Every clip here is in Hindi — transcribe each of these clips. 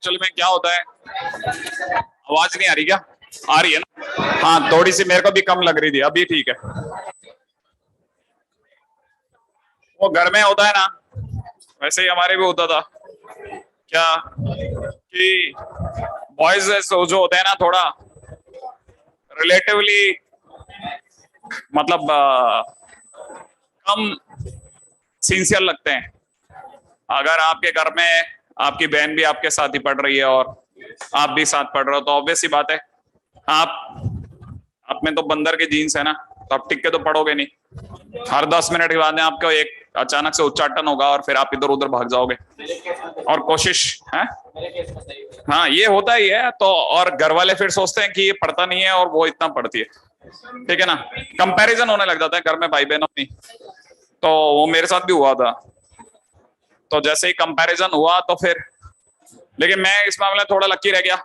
एक्चुअली में क्या होता है, आवाज नहीं आ रही क्या? आ रही है ना? हाँ, थोड़ी सी मेरे को भी कम लग रही थी, अभी ठीक है। वो घर में होता है ना, वैसे ही हमारे भी होता था क्या कि बॉयज जो होते हैं ना, थोड़ा रिलेटिवली मतलब कम सिंसियर लगते हैं। अगर आपके घर में आपकी बहन भी आपके साथ ही पढ़ रही है और आप भी साथ पढ़ रहे हो, तो ऑब्वियस सी बात है आप में तो बंदर के जीन्स है ना, तो आप टिक के तो पढ़ोगे नहीं। हर 10 मिनट के बाद में आपका एक अचानक से उच्चाटन होगा और फिर आप इधर उधर भाग जाओगे और कोशिश है। हाँ, ये होता ही है। तो और घर वाले फिर सोचते हैं कि ये पढ़ता नहीं है और वो इतना पढ़ती है, ठीक है ना। कंपैरिजन होने लग जाता है घर में भाई बहनों में। तो वो मेरे साथ भी हुआ था। तो जैसे ही कंपैरिजन हुआ तो फिर, लेकिन मैं इस मामले में थोड़ा लकी रह गया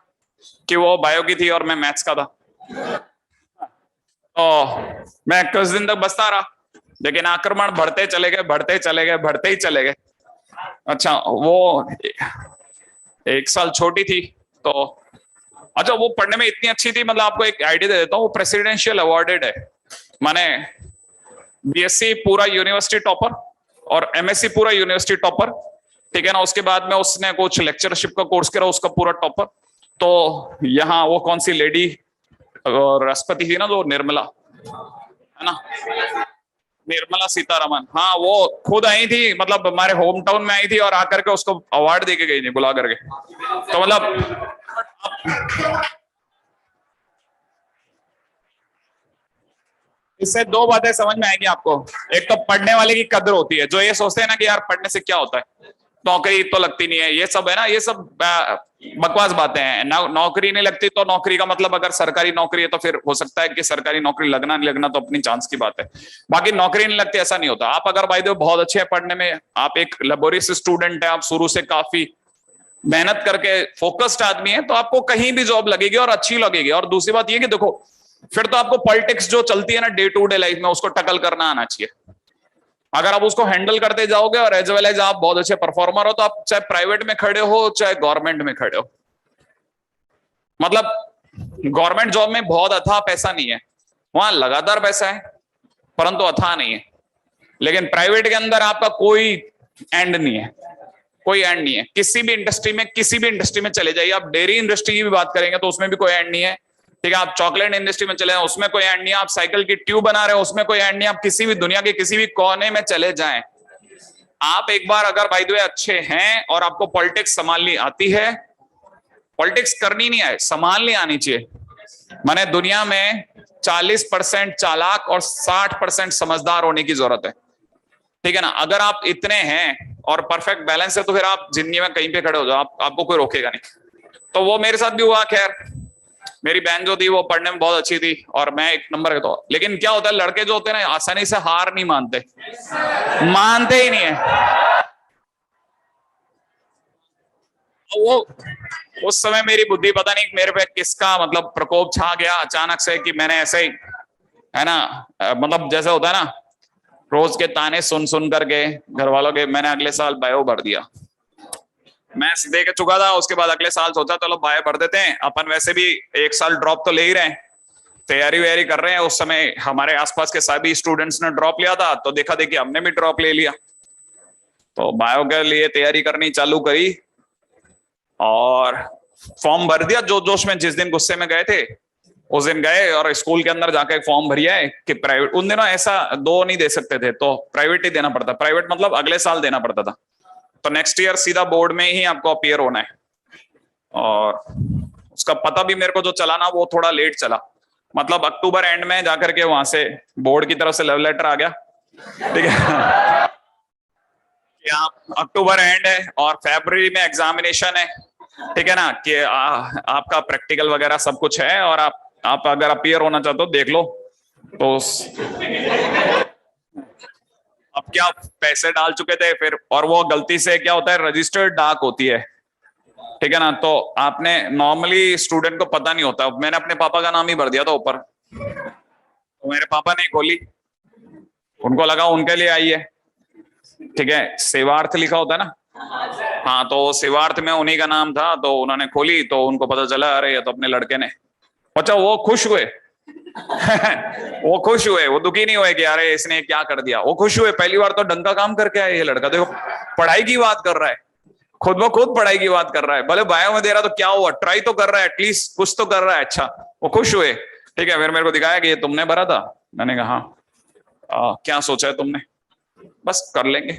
कि वो बायो की थी और मैं मैथ्स का था। तो मैं कुछ दिन तक बचता रहा, लेकिन आक्रमण बढ़ते चले गए, बढ़ते चले गए, बढ़ते ही चले गए। अच्छा, वो 1 साल छोटी थी तो, अच्छा वो पढ़ने में इतनी अच्छी थी, मतलब आपको एक आइडिया दे देता हूँ, वो प्रेसिडेंशियल अवार्डेड है। माने बीएससी पूरा यूनिवर्सिटी टॉपर और एमएससी पूरा यूनिवर्सिटी टॉपर, ठीक है ना। उसके बाद में उसने कुछ लेक्चरशिप का कोर्स करा, उसका पूरा टॉपर। तो यहाँ वो कौन सी लेडी राष्ट्रपति थी ना, जो निर्मला है ना, निर्मला सीतारमन, हाँ वो खुद आई थी, मतलब हमारे होम टाउन में आई थी और आकर के उसको अवार्ड देके गई थी, बुला करके। तो मतलब इससे दो बातें समझ में आएगी आपको। एक तो पढ़ने वाले की कदर होती है, जो ये सोचते हैं ना कि यार पढ़ने से क्या होता है, नौकरी तो लगती नहीं है, ये सब है ना, ये सब बकवास बातें हैं। नौकरी नहीं लगती तो नौकरी का मतलब अगर सरकारी नौकरी है तो फिर हो सकता है कि सरकारी नौकरी लगना नहीं लगना तो अपनी चांस की बात है। बाकी नौकरी नहीं लगती ऐसा नहीं होता। आप अगर भाई दो बहुत अच्छे हैं पढ़ने में, आप एक लेबोरियस स्टूडेंट है, आप शुरू से काफी मेहनत करके फोकस्ड आदमी है, तो आपको कहीं भी जॉब लगेगी और अच्छी लगेगी। और दूसरी बात ये कि देखो, फिर तो आपको पॉलिटिक्स जो चलती है ना डे टू डे लाइफ में, उसको टकल करना आना चाहिए। अगर आप उसको हैंडल करते जाओगे और एज वेल एज आप बहुत अच्छे परफॉर्मर हो, तो आप चाहे प्राइवेट में खड़े हो चाहे गवर्नमेंट में खड़े हो, मतलब गवर्नमेंट जॉब में बहुत अथाह पैसा नहीं है, वहां लगातार पैसा है परंतु अथाह नहीं है। लेकिन प्राइवेट के अंदर आपका कोई एंड नहीं है, कोई एंड नहीं है। किसी भी इंडस्ट्री में चले जाइए, आप डेयरी इंडस्ट्री की भी बात करेंगे तो उसमें भी कोई एंड नहीं है, ठीक है। आप चॉकलेट इंडस्ट्री में चले जाएं, उसमें कोई एंड नहीं है। आप साइकिल की ट्यूब बना रहे हो, उसमें कोई एंड नहीं है। आप किसी भी दुनिया के किसी भी कोने में चले जाएं, आप एक बार अगर बाय द वे अच्छे हैं और आपको पॉलिटिक्स संभालनी आती है, पॉलिटिक्स करनी नहीं है, संभालनी आनी चाहिए। माने दुनिया में 40% चालाक और 60% समझदार होने की जरूरत है, ठीक है ना। अगर आप इतने हैं और परफेक्ट बैलेंस है तो फिर आप जिंदगी में कहीं पे खड़े हो जाओ, आपको कोई रोकेगा नहीं। तो वो मेरे साथ भी हुआ। खैर, मेरी बहन जो थी वो पढ़ने में बहुत अच्छी थी और मैं 1 नंबर का था। लेकिन क्या होता है, लड़के जो होते हैं ना आसानी से हार नहीं मानते, मानते ही नहीं है। वो उस समय मेरी बुद्धि पता नहीं मेरे पे किसका मतलब प्रकोप छा गया अचानक से, कि मैंने ऐसे ही है ना, मतलब जैसे होता है ना, रोज के ताने सुन सुन करके घर वालों के, मैंने अगले साल बायो भर दिया। मैं दे के चुका था, उसके बाद अगले साल सोचा चलो बायो भर देते हैं, अपन वैसे भी 1 साल ड्रॉप तो ले ही रहे हैं, तैयारी वैयारी कर रहे हैं। उस समय हमारे आसपास के सभी स्टूडेंट्स ने ड्रॉप लिया था, तो देखा देखी हमने भी ड्रॉप ले लिया। तो बायो के लिए तैयारी करनी चालू करी और फॉर्म भर दिया जोश जोश में। जिस दिन गुस्से में गए थे उस दिन गए और स्कूल के अंदर जाकर फॉर्म भरिया है कि प्राइवेट, उन दिनों ऐसा 2 नहीं दे सकते थे तो प्राइवेट ही देना पड़ता। प्राइवेट मतलब अगले साल देना पड़ता था। तो नेक्स्ट ईयर सीधा बोर्ड में ही आपको अपीयर होना है। और उसका पता भी मेरे को जो चला ना, वो थोड़ा लेट चला, मतलब अक्टूबर एंड में जाकर के वहां से बोर्ड की तरफ से लव लेटर आ गया, ठीक है कि आप अक्टूबर एंड है और फरवरी में एग्जामिनेशन है, ठीक है ना, कि आपका प्रैक्टिकल वगैरह सब कुछ है और आप अगर अपीयर होना चाहते हो देख लो। तो अब क्या, पैसे डाल चुके थे फिर, और वो गलती से क्या होता है, रजिस्टर्ड डाक होती है, ठीक है ना। तो आपने नॉर्मली स्टूडेंट को पता नहीं होता, मैंने अपने पापा का नाम ही भर दिया था ऊपर। तो मेरे पापा ने खोली, उनको लगा उनके लिए आई है, ठीक है, सेवार्थ लिखा होता है ना, हाँ, तो शिवार्थ में उन्हीं का नाम था, तो उन्होंने खोली तो उनको पता चला अरे ये तो अपने लड़के ने। अच्छा, वो खुश हुए। वो खुश हुए, वो दुखी नहीं हुए कि अरे इसने क्या कर दिया। वो खुश हुए, पहली बार तो ढंग का काम करके आया ये लड़का, देखो पढ़ाई की बात कर रहा है, खुद ब खुद पढ़ाई की बात कर रहा है, भले बायो में दे रहा तो क्या हुआ, ट्राई तो कर रहा है, एटलीस्ट कुछ तो कर रहा है। अच्छा, वो खुश हुए। ठीक है, फिर मेरे को दिखाया कि ये तुमने भरा था। मैंने कहा हाँ, क्या सोचा है तुमने? बस कर लेंगे।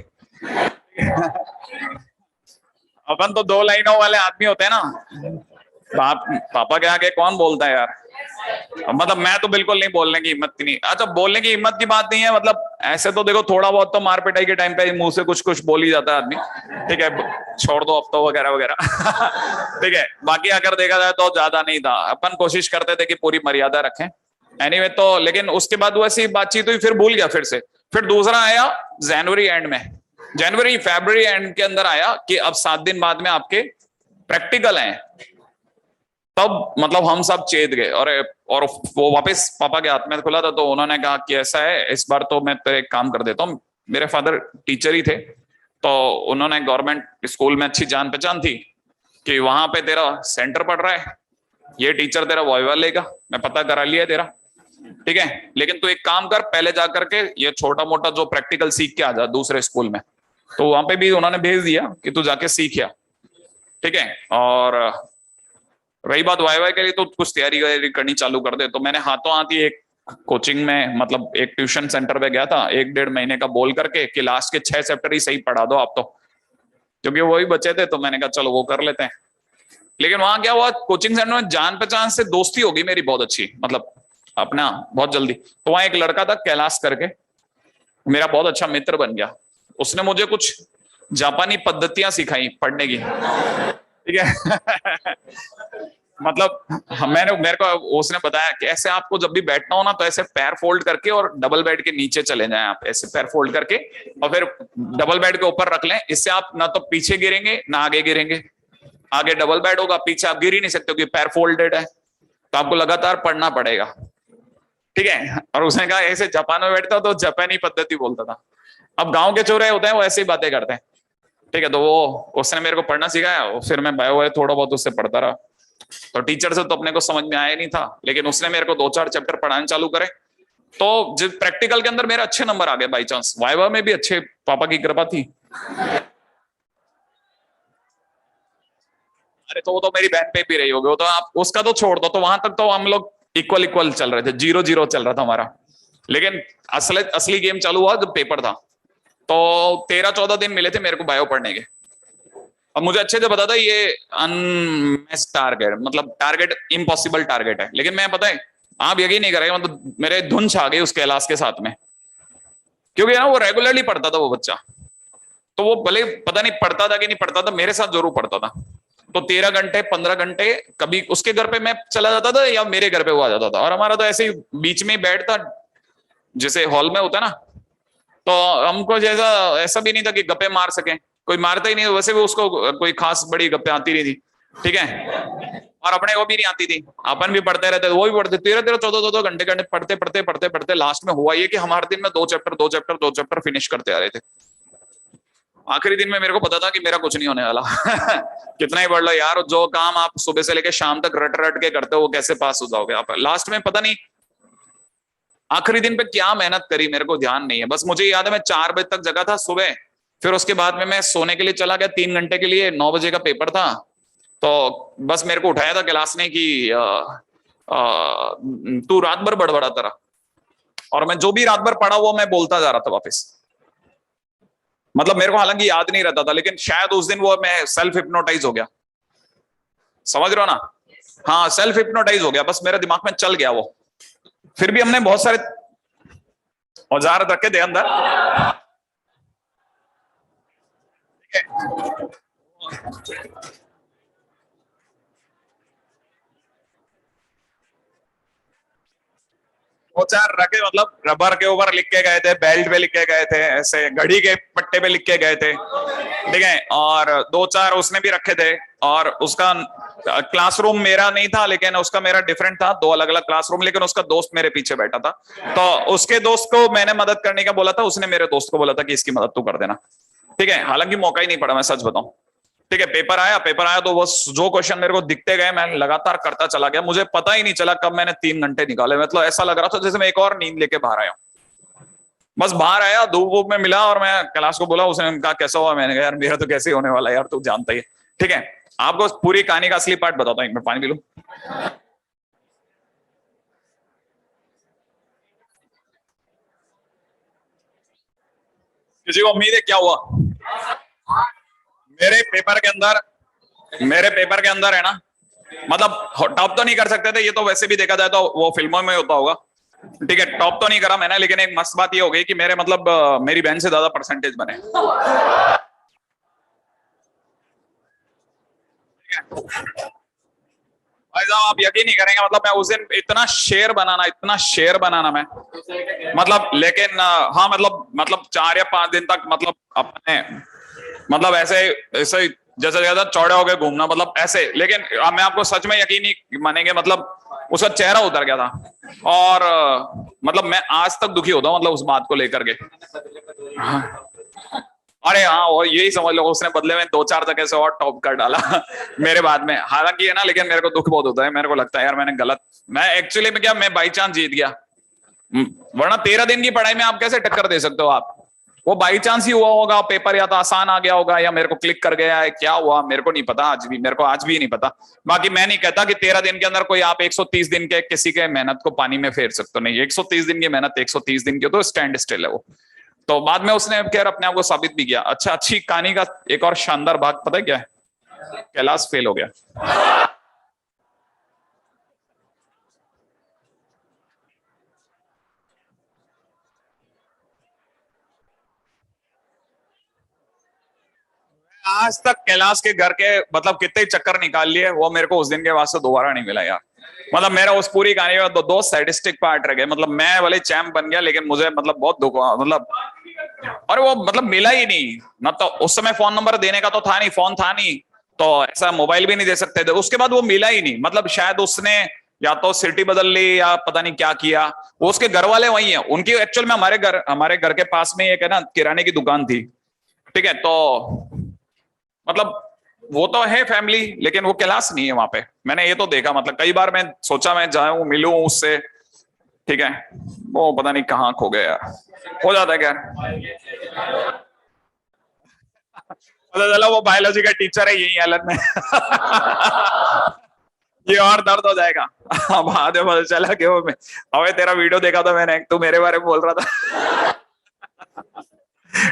अपन तो दो लाइनों वाले आदमी होते हैं ना। पापा के आगे कौन बोलता है यार। मतलब मैं तो बिल्कुल नहीं, बोलने की हिम्मत की नहीं। अच्छा, बोलने की हिम्मत की बात नहीं है, मतलब ऐसे तो देखो थोड़ा बहुत तो मार पिटाई के टाइम पे मुंह से कुछ कुछ बोल ही जाता है आदमी। ठीक है, छोड़ दो अब तो वगैरह वगैरह। ठीक है, बाकी अगर देखा जाए तो ज्यादा नहीं था, अपन कोशिश करते थे कि पूरी मर्यादा रखें। एनीवे तो लेकिन उसके बाद वैसी बातचीत हुई, फिर भूल गया फिर से। फिर दूसरा आया जनवरी एंड में, जनवरी फरवरी एंड के अंदर आया कि अब 7 दिन बाद में आपके प्रैक्टिकल हैं। तब मतलब हम सब चेत गए, और वो वापस पापा के हाथ में खुला था, तो उन्होंने कहा कि ऐसा है इस बार तो मैं तेरे एक काम कर देता हूँ। मेरे फादर टीचर ही थे, तो उन्होंने गवर्नमेंट स्कूल में अच्छी जान पहचान थी कि वहां पे तेरा सेंटर पड़ रहा है, ये टीचर तेरा वाइवा लेगा, मैं पता करा लिया तेरा। ठीक है, लेकिन तू एक काम कर, पहले जा करके ये छोटा मोटा जो प्रैक्टिकल सीख के आ जा दूसरे स्कूल में। तो वहां पे भी उन्होंने भेज दिया कि तू जाके सीख आ। ठीक है, और रही बात वाई वाई के लिए, तो कुछ तैयारी करनी चालू कर दे। तो मैंने हाथों हाथ ही एक कोचिंग में, मतलब एक ट्यूशन सेंटर पे गया था, 1 डेढ़ महीने का बोल करके कि लास्ट के 6 चैप्टर ही सही पढ़ा दो आप तो, क्योंकि वही बचे थे। तो मैंने कहा चलो वो कर लेते हैं। लेकिन वहां क्या हुआ, कोचिंग सेंटर में जान पहचान से दोस्ती होगी मेरी बहुत अच्छी, मतलब अपना बहुत जल्दी। तो वहां एक लड़का था कैलाश करके, मेरा बहुत अच्छा मित्र बन गया। उसने मुझे कुछ जापानी पद्धतियां सिखाई पढ़ने की। ठीक है। मतलब मैंने मेरे को उसने बताया कि ऐसे आपको जब भी बैठना हो ना, तो ऐसे पैर फोल्ड करके और डबल बेड के नीचे चले जाएं आप, ऐसे पैर फोल्ड करके, और फिर डबल बेड के ऊपर रख लें। इससे आप ना तो पीछे गिरेंगे ना आगे गिरेंगे। आगे डबल बेड होगा, पीछे आप गिर ही नहीं सकते क्योंकि पैर फोल्डेड है, तो आपको लगातार पढ़ना पड़ेगा। ठीक है, और उसने कहा ऐसे जापान में बैठता तो जापानी पद्धति बोलता था। अब गांव के चोरे होते हैं वो ऐसी बातें करते हैं। ठीक है, तो वो उसने मेरे को पढ़ना सिखाया, फिर मैं बायो थोड़ा बहुत उससे पढ़ता रहा। तो टीचर से तो अपने को समझ में आया नहीं था, लेकिन उसने मेरे को 2-4 चैप्टर पढ़ाने चालू करे। तो जिस प्रैक्टिकल के अंदर मेरे अच्छे नंबर आ गए बाई चांस, वाइवा में भी अच्छे, पापा की कृपा थी। अरे तो वो तो मेरी बहन पे भी रही होगी, वो तो आप उसका तो छोड़ दो, तो वहां तक तो हम लोग इक्वल इक्वल चल रहे थे, 0-0 चल रहा था हमारा। लेकिन असली गेम चालू हुआ जब पेपर था। तो 13-14 दिन मिले थे मेरे को बायो पढ़ने के। अब मुझे अच्छे से पता था ये अनमेस टारगेट, मतलब टारगेट इम्पॉसिबल टारगेट है। लेकिन मैं, पता है आप यकीन नहीं करेंगे, मतलब मेरे धुन छा गई उस कैलाश के साथ में, क्योंकि ना वो रेगुलरली पढ़ता था वो बच्चा। तो वो भले पता नहीं पढ़ता था कि नहीं पढ़ता था, मेरे साथ जरूर पढ़ता था। तो 13 घंटे 15 घंटे कभी उसके घर पे मैं चला जाता था या मेरे घर पे वो आ जाता था, और हमारा तो ऐसे ही बीच में ही बेड था, जैसे हॉल में होता ना। तो हमको जैसा ऐसा भी नहीं था कि गप्पे मार सके, कोई मारता ही नहीं, वैसे भी उसको कोई खास बड़ी गप्पे आती नहीं थी। ठीक है, और अपने को भी नहीं आती थी, अपन भी पढ़ते रहते, वो भी पढ़ते, 13-13 14-14 घंटे घंटे पढ़ते पढ़ते पढ़ते पढ़ते लास्ट में हुआ ये कि हमारे दिन में 2 चैप्टर फिनिश करते आ रहे थे। आखिरी दिन में मेरे को पता था कि मेरा कुछ नहीं होने वाला। कितना ही पढ़ लो यार, जो काम आप सुबह से लेकर शाम तक रट रट के करते हो वो कैसे पास हो जाओगे आप लास्ट में, पता नहीं आखिरी दिन पे क्या मेहनत करी मेरे को ध्यान नहीं है। बस मुझे याद है मैं 4 बजे तक जगा था सुबह, फिर उसके बाद में मैं सोने के लिए चला गया 3 घंटे के लिए, 9 बजे का पेपर था। तो बस मेरे को उठाया था क्लास ने कि तू रात भर बड़बड़ाता रहा, और मैं जो भी रात भर पढ़ा वो मैं बोलता जा रहा था वापस। मतलब मेरे को हालांकि याद नहीं रहता था, लेकिन शायद उस दिन वो मैं सेल्फ हिप्नोटाइज हो गया, समझ रहे हो ना। हाँ, सेल्फ हिप्नोटाइज हो गया, बस मेरे दिमाग में चल गया वो। फिर भी हमने बहुत सारे औजार रखे थे अंदर। दो चार रखे, मतलब रबर के ऊपर लिख के गए थे, बेल्ट पे लिख के गए थे, ऐसे घड़ी के पट्टे पे लिख के गए थे। ठीक है, और 2-4 उसने भी रखे थे। और उसका क्लासरूम मेरा नहीं था, लेकिन उसका मेरा डिफरेंट था, 2 अलग अलग क्लासरूम, लेकिन उसका दोस्त मेरे पीछे बैठा था। तो उसके दोस्त को मैंने मदद करने का बोला था, उसने मेरे दोस्त को बोला था कि इसकी मदद तू कर देना। ठीक है, हालांकि मौका ही नहीं पड़ा, मैं सच बताऊं। ठीक है, पेपर आया तो वो जो क्वेश्चन मेरे को दिखते गए मैं लगातार करता चला गया, मुझे पता ही नहीं चला कब मैंने 3 घंटे निकाले। मतलब ऐसा लग रहा था जैसे मैं एक और नींद लेके बाहर आया। बस बाहर आया, धूप वूप में मिला और मैं कैलाश को बोला, उसने कहा कैसा हुआ? मैंने कहा यार मेरा तो कैसे होने वाला है यार, तू जानता ही है। ठीक है, आपको पूरी कहानी का असली पार्ट बताता हूँ, मैं पानी पी लूं। किसी को उम्मीद है क्या हुआ? मेरे पेपर के अंदर मेरे पेपर के अंदर है ना, मतलब टॉप तो नहीं कर सकते थे, ये तो वैसे भी देखा जाए तो वो फिल्मों में होता होगा। ठीक है, टॉप तो नहीं करा मैंने, लेकिन एक मस्त बात ये हो गई कि मेरे मतलब मेरी बहन से ज्यादा परसेंटेज बने। भाई साहब आप यकीन नहीं करेंगे, मतलब मैं उस दिन इतना शेर बनाना मैं, मतलब लेकिन हाँ मतलब 4 या 5 दिन तक मतलब अपने मतलब ऐसे ऐसे जैसे ज्यादा चौड़े हो गए घूमना, मतलब ऐसे। लेकिन मैं आपको सच में यकीन नहीं मानेंगे, मतलब उसका चेहरा उतर गया था। और मतलब मैं आज तक दुखी होता हूँ मतलब उस बात को लेकर के। हाँ। अरे हाँ, वो यही समझ लो, उसने बदले में 2-4 जगह से और टॉप कर डाला मेरे बाद में। हालांकि है ना, लेकिन मेरे को दुख बहुत होता है, मेरे को लगता है यार मैंने गलत, मैं एक्चुअली में क्या, मैं बाई चांस जीत गया। वरना 13 दिन की पढ़ाई में आप कैसे टक्कर दे सकते हो आप? वो बाई चांस ही हुआ होगा, पेपर या तो आसान आ गया होगा या मेरे को क्लिक कर गया है, क्या हुआ मेरे को नहीं पता, मेरे को आज भी नहीं पता। बाकी मैं नहीं कहता कि 13 दिन के अंदर कोई आप 130 दिन के किसी के मेहनत को पानी में फेर सकते हो, नहीं। 130 दिन की मेहनत 130 दिन की तो स्टैंड स्टिल है वो। तो बाद में उसने खैर अपने आप को साबित भी किया। अच्छा, अच्छी कहानी का एक और शानदार भाग पता है क्या है? कैलाश फेल हो गया। आज तक कैलाश के घर के मतलब कितने चक्कर निकाल लिए, वो मेरे को उस दिन के बाद से दोबारा नहीं मिला यार। मतलब मेरा उस पूरी कहानी में दो सैडिस्टिक पार्ट रह गए। मतलब मैं वाले चैंप बन गया, लेकिन मुझे मतलब बहुत दुख हुआ मतलब। और वो मतलब मिला ही नहीं ना, तो उस समय फोन नंबर देने का तो था नहीं, फोन था नहीं, तो ऐसा मोबाइल भी नहीं दे सकते थे। उसके बाद वो मिला ही नहीं, मतलब शायद उसने या तो सिटी बदल ली या पता नहीं क्या किया। वो उसके घर वाले वही हैं, उनकी एक्चुअल में हमारे घर के पास में एक है ना किराने की दुकान थी। ठीक है, तो मतलब वो तो है फैमिली, लेकिन वो क्लास नहीं है वहां पे। मैंने ये तो देखा, मतलब कई बार मैं सोचा मैं जाऊं मिलूं उससे। ठीक है, वो पता नहीं कहाँ खो गया यार। हो जाता है क्या, पता चला वो बायोलॉजी का टीचर है यही एलन में ये और दर्द हो जाएगा बाद में पता चला कि वो अबे तेरा वीडियो देखा था मैंने, तू मेरे बारे में बोल रहा था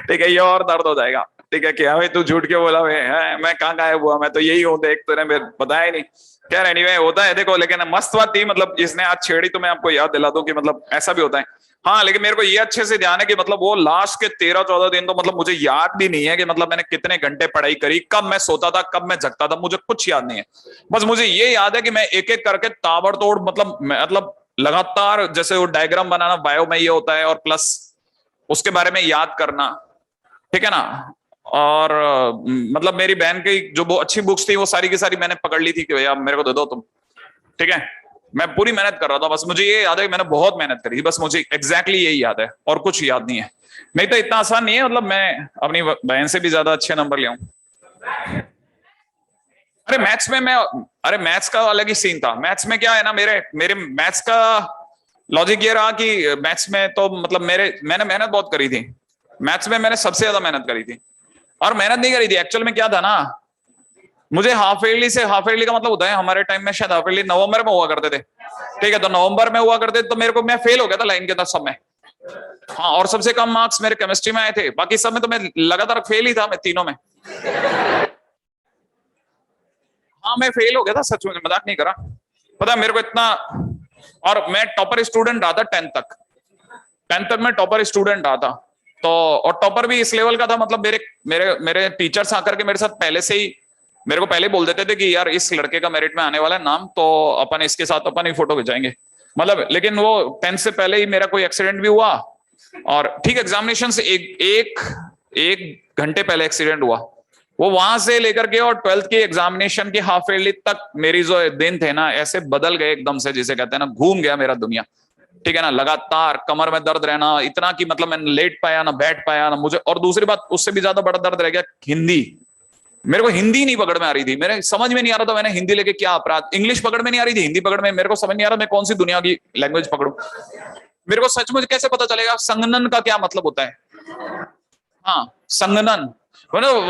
ठीक है, ये और दर्द हो जाएगा। ठीक है, क्या भाई तू झूठ क्यों बोला? मैं कहाँ गायब हुआ? मैं तो यही हूँ, देख तूने मेरे बताया ही नहीं। खैर एनीवे होता है देखो, लेकिन मस्त बात थी मतलब इसने आज छेड़ी, तो मैं आपको याद दिला दूं कि मतलब ऐसा भी होता है। हाँ, लेकिन मेरे को ये अच्छे से ध्यान है कि मतलब वो लास्ट के 13-14 दिन तो मतलब मुझे याद भी नहीं है कि मतलब मैंने कितने घंटे पढ़ाई करी, कब मैं सोता था, कब मैं जगता था, मुझे कुछ याद नहीं है। बस मुझे ये याद है कि मैं एक एक करके ताबड़तोड़ मतलब लगातार, जैसे वो डायग्राम बनाना बायो में ये होता है, और प्लस उसके बारे में याद करना। ठीक है ना। और मतलब मेरी बहन की जो वो अच्छी बुक्स थी वो सारी की सारी मैंने पकड़ ली थी कि भैया मेरे को दे दो तुम। ठीक है, मैं पूरी मेहनत कर रहा था, बस मुझे ये याद है कि मैंने बहुत मेहनत करी थी, बस मुझे एग्जैक्टली यही याद है और कुछ याद नहीं है। नहीं तो इतना आसान नहीं है, मतलब मैं अपनी बहन से भी ज्यादा अच्छे नंबर ले आऊं। अरे मैथ्स में मैं अरे मैथ्स का अलग ही सीन था। मैथ्स में क्या है ना, मेरे मेरे मैथ्स का लॉजिक ये रहा कि मैथ्स में तो मतलब मैंने मेहनत बहुत करी थी। मैथ्स में मैंने सबसे ज्यादा मेहनत करी थी। और मेहनत नहीं करी थी एक्चुअल में, क्या था ना, मुझे हाफ ईयरली का मतलब होता है हमारे टाइम में, शायद हाफ ईयरली नवंबर में हुआ करते थे। ठीक है, तो नवंबर में हुआ करते तो मेरे को, मैं फेल हो गया था लाइन के अंदर सब में। हाँ, और सबसे कम मार्क्स मेरे केमिस्ट्री में आए थे, बाकी सब में तो मैं लगातार फेल ही था, मैं तीनों में। हाँ, मैं फेल हो गया था सच में, मजाक नहीं करा। पता है मेरे को इतना, और मैं टॉपर स्टूडेंट रहा था 10th तक। 10th तक मैं टॉपर स्टूडेंट रहा था। तो और टॉपर भी इस लेवल का था, मतलब मेरे मेरे मेरे टीचर्स आकर के मेरे साथ पहले से ही मेरे को पहले बोल देते थे कि यार इस लड़के का मेरिट में आने वाला है नाम, तो अपन इसके साथ अपन ही फोटो खिंचाएंगे। मतलब लेकिन वो 10th से पहले ही मेरा कोई एक्सीडेंट भी हुआ, और ठीक एग्जामिनेशन से एक घंटे पहले एक्सीडेंट हुआ। वो वहां से लेकर के और 12th की एग्जामिनेशन की हाफ ईयरली तक मेरी जो दिन थे ना, ऐसे बदल गए एकदम से, जिसे कहते हैं ना घूम गया मेरा दुनिया। ठीक है ना, लगातार कमर में दर्द रहना इतना कि मतलब मैं लेट पाया ना बैठ पाया ना मुझे। और दूसरी बात उससे भी ज्यादा बड़ा दर्द रह गया, हिंदी। मेरे को हिंदी नहीं पकड़ में आ रही थी, मेरे समझ में नहीं आ रहा था मैंने हिंदी लेके क्या अपराध, इंग्लिश पकड़ में नहीं आ रही थी, हिंदी पकड़ में, मेरे को समझ नहीं आ रहा मैं कौन सी दुनिया की लैंग्वेज पकड़ू। मेरे को सचमुच कैसे पता चलेगा संगनन का क्या मतलब होता है? हाँ, संगनन मतलब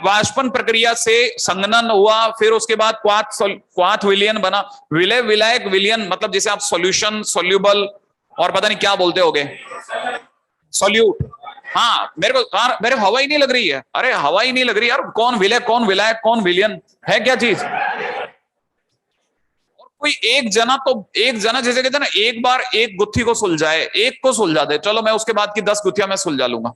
वाष्पन प्रक्रिया से संगनन हुआ, फिर उसके बाद क्वाथ विलियन बना, विलय विलायक विलियन, मतलब जैसे आप सॉल्यूशन सोल्यूबल और पता नहीं क्या बोलते होगे, सॉल्यूट। हाँ, मेरे को हवा ही नहीं लग रही है, अरे हवा ही नहीं लग रही यार, कौन विलय कौन विलायक कौन विलियन है क्या चीज? और कोई एक जना जैसे कहते हैं ना, एक बार एक गुत्थी को सुलझाए, एक को सुलझा दे, चलो मैं उसके बाद की 10 गुत्थियां मैं सुलझा लूंगा।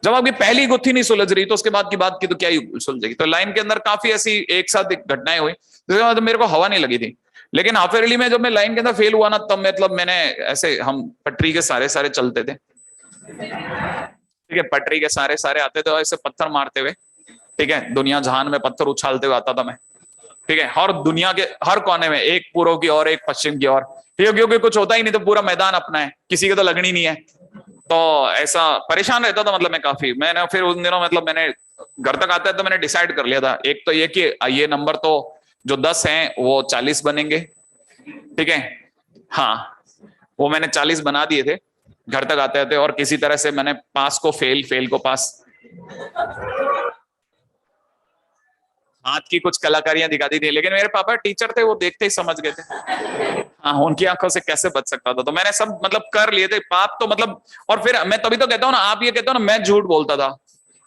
जब आपकी पहली गुत्थी नहीं सुलझ रही तो उसके बाद की बात की तो क्या ही सुलझेगी। तो लाइन के अंदर काफी ऐसी एक साथ घटनाएं हुई, जिसके बाद मेरे को हवा नहीं लगी थी। लेकिन हाफ ईयरली में जब मैं लाइन के अंदर फेल हुआ ना, तब मतलब मैंने ऐसे, हम पटरी के सारे सारे चलते थे, ठीक है, पटरी के सारे सारे आते थे और ऐसे पत्थर मारते हुए, ठीक है, दुनिया जहान में पत्थर उछालते हुए आता था मैं, ठीक है, और दुनिया के हर कोने में, एक पूर्व की ओर एक पश्चिम की ओर, ठीक है, क्योंकि कुछ होता ही नहीं तो पूरा मैदान अपना है, किसी के तो लगनी नहीं है, तो ऐसा परेशान रहता था मतलब मैं काफी। मैंने फिर उन दिनों मतलब मैंने घर तक आते तो मैंने डिसाइड कर लिया था, एक तो ये कि ये नंबर तो जो 10 हैं वो 40 बनेंगे, ठीक है, हाँ, वो मैंने 40 बना दिए थे घर तक आते थे, और किसी तरह से मैंने पास को फेल, फेल को पास, हाथ की कुछ कलाकारियां दिखा दी थी, लेकिन मेरे पापा टीचर थे, वो देखते ही समझ गए थे, हाँ, उनकी आंखों से कैसे बच सकता था, तो मैंने सब मतलब कर लिए थे पाप तो मतलब। और फिर मैं तभी तो कहता हूँ ना, आप ये कहते हो ना मैं झूठ बोलता था,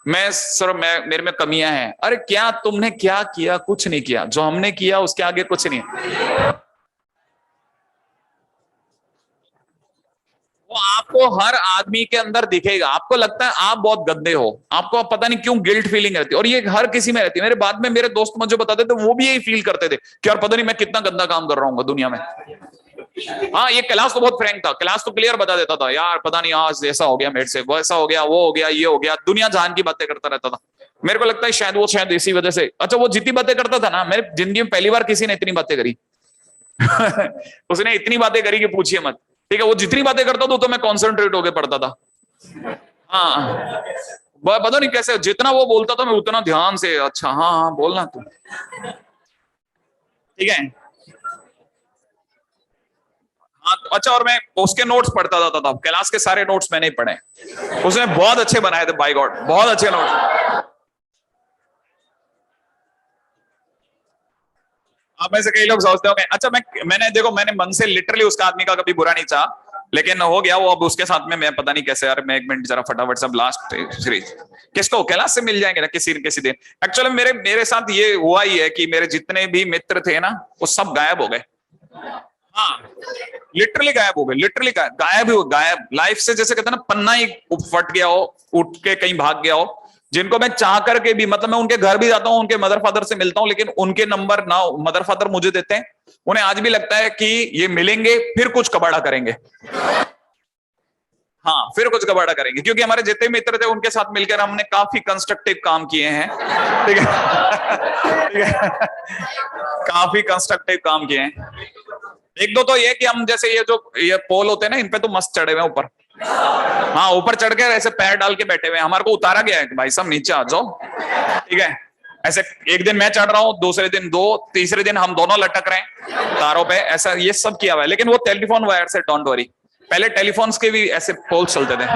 मैं सर मैं मेरे में कमियां हैं, अरे क्या तुमने क्या किया? कुछ नहीं किया, जो हमने किया उसके आगे कुछ नहीं। वो आपको हर आदमी के अंदर दिखेगा, आपको लगता है आप बहुत गंदे हो, आपको पता नहीं क्यों गिल्ट फीलिंग रहती है, और ये हर किसी में रहती है। मेरे बाद में मेरे दोस्त मुझे बताते थे, वो भी यही फील करते थे कि यार पता नहीं मैं कितना गंदा काम कर रहा हूँ दुनिया में। हाँ, ये क्लास तो बहुत फ्रैंक था, क्लास तो क्लियर बता देता था, यार पता नहीं आज ऐसा हो गया मेरे से, वो ऐसा हो गया, वो हो गया, ये हो गया, दुनिया जहान की बातें करता रहता था। मेरे को लगता है शायद इसी वजह से, अच्छा वो जितनी बातें करता था ना, मेरे जिंदगी में पहली बार किसी ने इतनी बातें करी। उसने इतनी बातें करी कि पूछिए मत, ठीक है, वो जितनी बातें करता था तो मैं कॉन्सेंट्रेट होकर पढ़ता था। हाँ, पता नहीं कैसे, जितना वो बोलता था मैं उतना ध्यान से, अच्छा हाँ हाँ बोलना तू, ठीक है, हाँ अच्छा। और मैं उसके नोट्स पढ़ता था तब, क्लास के सारे नोट्स मैंने ही पढ़े, उसने बहुत अच्छे बनाए थे, बाय गॉड बहुत अच्छे नोट्स। आप में से कई लोग सोचते होंगे, अच्छा मैंने देखो, मैंने मन से लिटरली उसका आदमी का कभी बुरा नहीं चाहा, लेकिन हो गया वो, अब उसके साथ में मैं पता नहीं कैसे, यार मैं एक मिनट जरा फटाफट सब लास्ट सीरीज, किसको कैलाश से मिल जाएंगे ना किसी न किसी दिन। एक्चुअली मेरे मेरे साथ ये हुआ ही है कि मेरे जितने भी मित्र थे ना, वो सब गायब हो गए। हाँ, लिटरली गायब हो गए, लिटरली गायब ही हो, गायब लाइफ से, जैसे कहते हैं ना पन्ना ही फट गया हो, उठ के कहीं भाग गया हो। जिनको मैं चाह करके भी, मतलब मैं उनके घर भी जाता हूँ, उनके मदर फादर से मिलता हूँ, लेकिन उनके नंबर ना मदर फादर मुझे देते हैं। उन्हें आज भी लगता है कि ये मिलेंगे फिर कुछ कबाड़ा करेंगे, हाँ फिर कुछ कबाड़ा करेंगे, क्योंकि हमारे जितने मित्र थे उनके साथ मिलकर हमने काफी कंस्ट्रक्टिव काम किए हैं, ठीक है, ठीक है, काफी कंस्ट्रक्टिव काम किए हैं। एक दो तो ये कि हम जैसे ये पोल होते हैं ना, इन पे तो मस्त चढ़े हुए ऊपर, हाँ ऊपर चढ़ के ऐसे पैर डाल के बैठे हुए, हमारे को उतारा गया है कि भाई साहब नीचे आ जाओ, ठीक है, ऐसे एक दिन मैं चढ़ रहा हूँ, दूसरे दिन दो, तीसरे दिन हम दोनों लटक रहे हैं तारों पे, ऐसा ये सब किया हुआ है। लेकिन वो टेलीफोन वायर से, डोंट वरी, पहले टेलीफोन्स के भी ऐसे पोल चलते थे,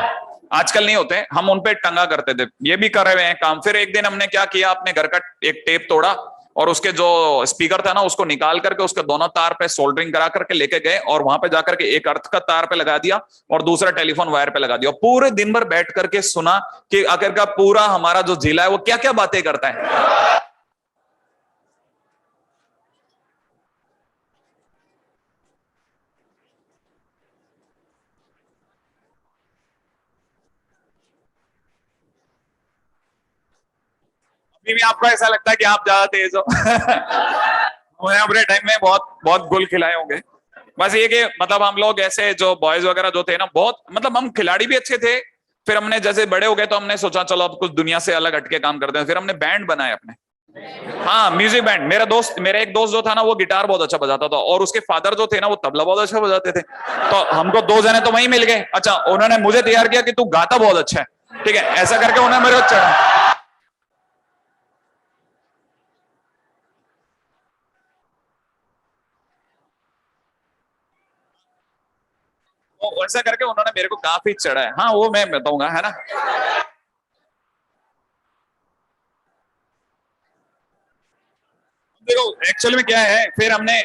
आजकल नहीं होते, हम उनपे टंगा करते थे, ये भी कर रहे हैं काम। फिर एक दिन हमने क्या किया, अपने घर का एक टेप तोड़ा और उसके जो स्पीकर था ना उसको निकाल करके उसके दोनों तार पे सोल्डरिंग करा करके लेके गए, और वहां पे जाकर के एक अर्थ का तार पे लगा दिया और दूसरा टेलीफोन वायर पे लगा दिया। पूरे दिन भर बैठ करके सुना कि आखिर का पूरा हमारा जो जिला है वो क्या क्या बातें करता है। अभी भी आपको ऐसा लगता है कि आप ज्यादा तेज हो? उन्हें अपने टाइम में बहुत बहुत गुल खिलाए होंगे। बस ये कि मतलब हम लोग ऐसे जो बॉयज वगैरह जो थे ना, बहुत मतलब हम खिलाड़ी भी अच्छे थे। फिर हमने जैसे बड़े हो गए तो हमने सोचा चलो अब कुछ दुनिया से अलग हटके काम करते हैं, फिर हमने बैंड बनाए अपने, हाँ म्यूजिक बैंड। मेरा एक दोस्त जो था ना वो गिटार बहुत अच्छा बजाता था, और उसके फादर जो थे ना वो तबला बहुत अच्छा बजाते थे। तो हमको दो जने तो वहीं मिल गए, अच्छा उन्होंने मुझे तैयार किया कि तू गाता बहुत अच्छा है, ठीक है, ऐसा करके उन्होंने मेरे को चढ़ा। तो वैसा करके उन्होंने मेरे को काफी चढ़ा है। हाँ वो मैं बताऊंगा, है ना। देखो एक्चुअल में क्या है, फिर हमने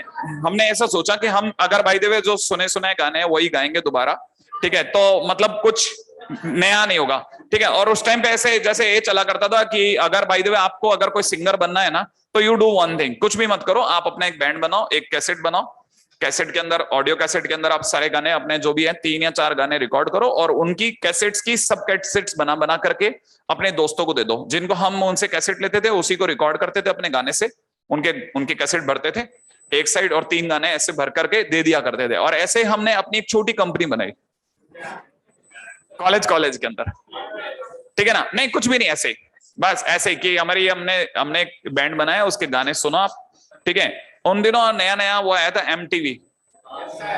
हमने ऐसा सोचा कि हम अगर भाई देवे जो सुने सुनाए गाने हैं वही गाएंगे दोबारा, ठीक है, तो मतलब कुछ नया नहीं होगा, ठीक है। और उस टाइम पे ऐसे जैसे ये चला करता था कि अगर भाई देवे आपको अगर कोई सिंगर बनना है ना, तो यू डू वन थिंग, कुछ भी मत करो, आप अपना एक बैंड बनाओ, एक कैसेट बनाओ, कैसेट के अंदर, ऑडियो कैसेट के अंदर आप सारे गाने अपने जो भी हैं 3 या 4 गाने रिकॉर्ड करो, और उनकी कैसेट्स की सब कैसेट्स बना बना करके अपने दोस्तों को दे दो, जिनको हम उनसे कैसेट लेते थे उसी को रिकॉर्ड करते थे अपने गाने से, उनके उनके कैसेट भरते थे एक साइड, और 3 गाने ऐसे भर करके दे दिया करते थे। और ऐसे हमने अपनी एक छोटी कंपनी बनाई कॉलेज कॉलेज के अंदर, ठीक है ना। नहीं कुछ भी नहीं, ऐसे बस ऐसे कि हमारी हमने हमने एक बैंड बनाया, उसके गाने सुनो आप, ठीक है। उन दिनों नया नया वो आया था MTV,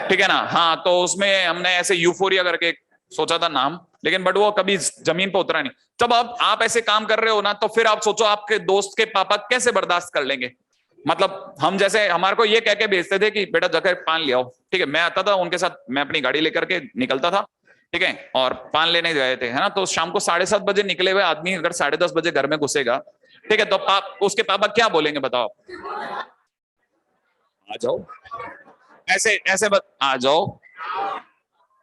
ठीक है ना। हाँ तो उसमें हमने ऐसे यूफोरिया करके सोचा था नाम, लेकिन बट वो कभी जमीन पर उतरा नहीं। जब अब आप ऐसे काम कर रहे हो ना, तो फिर आप सोचो आपके दोस्त के पापा कैसे बर्दाश्त कर लेंगे। मतलब हम जैसे हमारे को ये कह के भेजते थे कि बेटा जाकर पान ले आओ, ठीक है। मैं आता था उनके साथ, मैं अपनी गाड़ी लेकर के निकलता था, ठीक है, और पान लेने गए थे, है ना। तो शाम को 7:30 बजे निकले हुए आदमी अगर 10:30 बजे घर में घुसेगा, ठीक है, तो उसके पापा क्या बोलेंगे बताओ आप। आ जाओ, ऐसे ऐसे आ जाओ,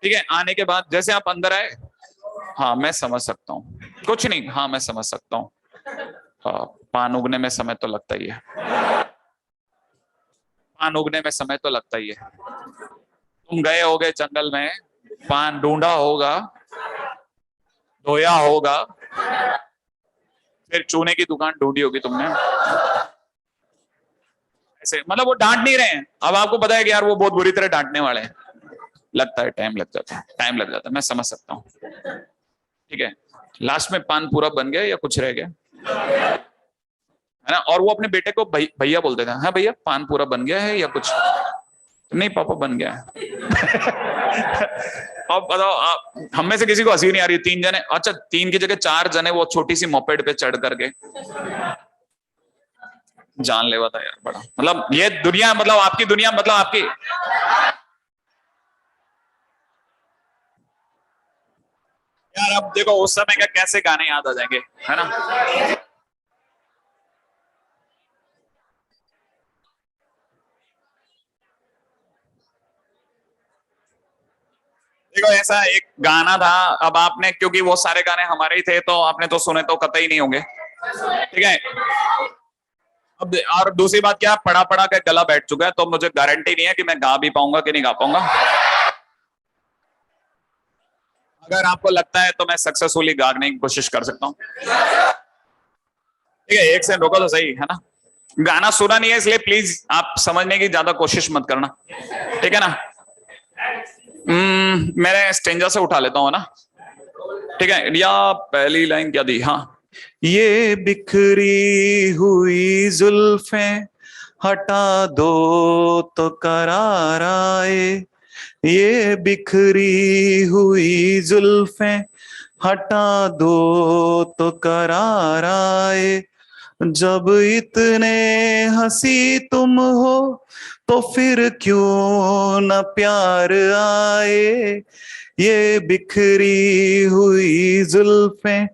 ठीक है। आने के बाद जैसे आप अंदर आए, हाँ मैं समझ सकता हूँ, कुछ नहीं, हाँ मैं समझ सकता हूँ, हाँ, पान उगने में समय तो लगता ही है, पान उगने में समय तो लगता ही है। तुम गए होगे जंगल में, पान ढूंढा होगा, धोया होगा, फिर चूने की दुकान ढूंढी होगी तुमने, ऐसे मतलब वो डांट नहीं रहे हैं, अब आपको पता है कि यार वो बहुत बुरी तरह डांटने वाले हैं, लगता है टाइम लग जाता है, टाइम लग जाता है, मैं समझ सकता हूँ, ठीक है। लास्ट में पान पूरा बन गया या कुछ रह गया, है ना। और वो अपने बेटे को भैया बोलते थे, हाँ भैया पान पूरा बन गया है या कुछ, नहीं पापा बन गया है। अब बताओ आप, हम में से किसी को हंसी नहीं आ रही, 3 जने, अच्छा 3 की जगह 4 जने वो छोटी सी मोपेड पे चढ़ करके, जानलेवा था यार बड़ा, मतलब ये दुनिया, मतलब आपकी दुनिया, मतलब आपकी, यार अब देखो उस समय का कैसे गाने याद आ जाएंगे, है ना। देखो ऐसा एक गाना था, अब आपने, क्योंकि वो सारे गाने हमारे ही थे तो आपने तो सुने तो कतई नहीं होंगे, ठीक है। अब और दूसरी बात क्या, पढ़ा पढ़ा के गला बैठ चुका है, तो मुझे गारंटी नहीं है कि मैं गा भी पाऊंगा कि नहीं गा पाऊंगा। अगर आपको लगता है तो मैं सक्सेसफुली गाने की कोशिश कर सकता हूँ, ठीक है। एक से रोको तो सही, है ना। गाना सुना नहीं है इसलिए प्लीज आप समझने की ज्यादा कोशिश मत करना, ठीक है ना। मैंने स्टेंजर से उठा लेता हूँ ना, ठीक है। या पहली लाइन क्या दी, हाँ, ये बिखरी हुई जुल्फें हटा दो तो करार आए, ये बिखरी हुई जुल्फें हटा दो तो करार आए, जब इतने हंसी तुम हो तो फिर क्यों न प्यार आए, ये बिखरी हुई जुल्फें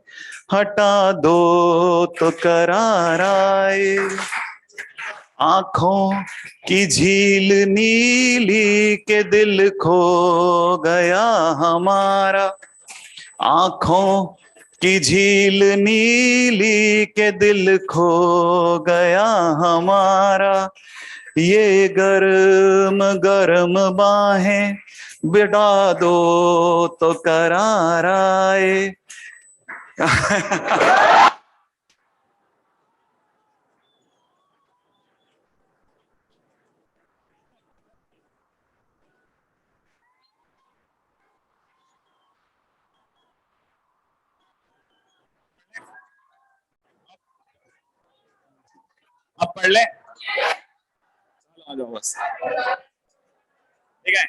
हटा दो तो करार आए, आंखों की झील नीली के दिल खो गया हमारा, आंखों की झील नीली के दिल खो गया हमारा, ये गरम गरम बाहें बिठा दो तो करार आए। अब पढ़ ले, आ जाओ बस, ठीक है।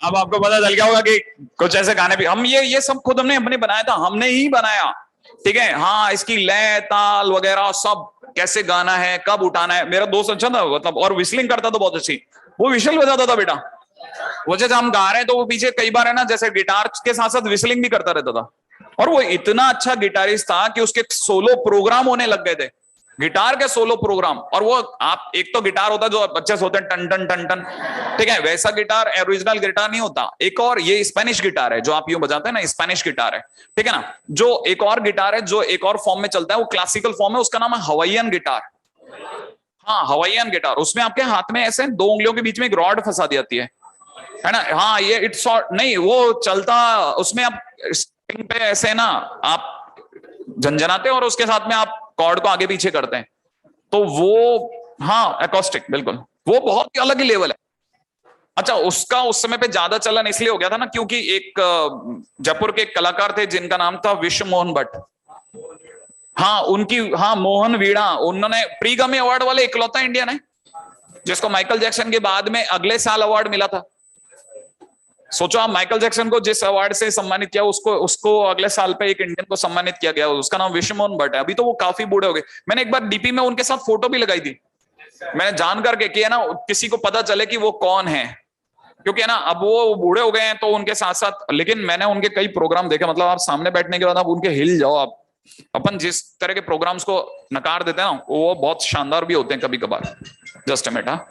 अब आपको पता चल गया होगा कि कुछ ऐसे गाने भी हम ये सब खुद हमने अपने बनाया था, हमने ही बनाया, ठीक है। हाँ इसकी लय ताल वगैरह सब, कैसे गाना है, कब उठाना है। मेरा दोस्त अच्छा था मतलब, और विस्लिंग करता था बहुत अच्छी, वो विशल बजाता था बेटा, वो जब हम गा रहे हैं तो वो पीछे कई बार है ना, जैसे गिटार के साथ साथ विस्लिंग भी करता रहता था। और वो इतना अच्छा गिटारिस्ट था कि उसके सोलो प्रोग्राम होने लग गए थे, गिटार के सोलो प्रोग्राम। और वो आप एक तो गिटार होता है जो अच्छे से होते हैं टन टन टन टन, ठीक है, वैसा गिटार ओरिजिनल गिटार नहीं होता। एक और ये स्पेनिश गिटार है जो आप यूं बजाते हैं ना, स्पेनिश गिटार है, ठीक है ना। जो एक और गिटार है जो एक और फॉर्म में चलता है, वो क्लासिकल फॉर्म है, उसका नाम है हवाईयन गिटार। हाँ, हवाईयन गिटार, उसमें आपके हाथ में ऐसे 2 उंगलियों के बीच में एक रॉड फंसा दी जाती है ना। हाँ, ये इट्स नहीं, वो चलता, उसमें आप स्ट्रिंग पे ऐसे ना आप झंझनाते हैं और उसके साथ में आप कॉर्ड को आगे पीछे करते हैं, तो वो, हाँ, एकॉस्टिक, बिल्कुल, वो बहुत ही अलग ही लेवल है। अच्छा, उसका उस समय पे ज्यादा चलन इसलिए हो गया था ना, क्योंकि एक जयपुर के एक कलाकार थे जिनका नाम था विश्व मोहन भट्ट। हाँ, उनकी, हाँ, मोहन वीणा, उन्होंने प्री ग्रैमी अवार्ड वाले इकलौता इंडियन है जिसको माइकल जैक्सन के बाद में अगले साल अवार्ड मिला था। सोचो आप, माइकल जैक्सन को जिस अवार्ड से सम्मानित किया, उसको उसको अगले साल पे एक इंडियन को सम्मानित किया गया, उसका नाम विश्व मोहन भट्ट है। अभी तो वो काफी बूढ़े हो गए। मैंने एक बार डीपी में उनके साथ फोटो भी लगाई थी, मैंने जान करके कि है ना किसी को पता चले कि वो कौन है, क्योंकि है ना अब वो बूढ़े हो गए हैं तो उनके साथ साथ, लेकिन मैंने उनके कई प्रोग्राम देखे, मतलब आप सामने बैठने के बाद आप उनके हिल जाओ आप। अपन जिस तरह के प्रोग्राम्स को नकार देते हैं ना, वो बहुत शानदार भी होते हैं कभी कभार। Just a minute. हाँ,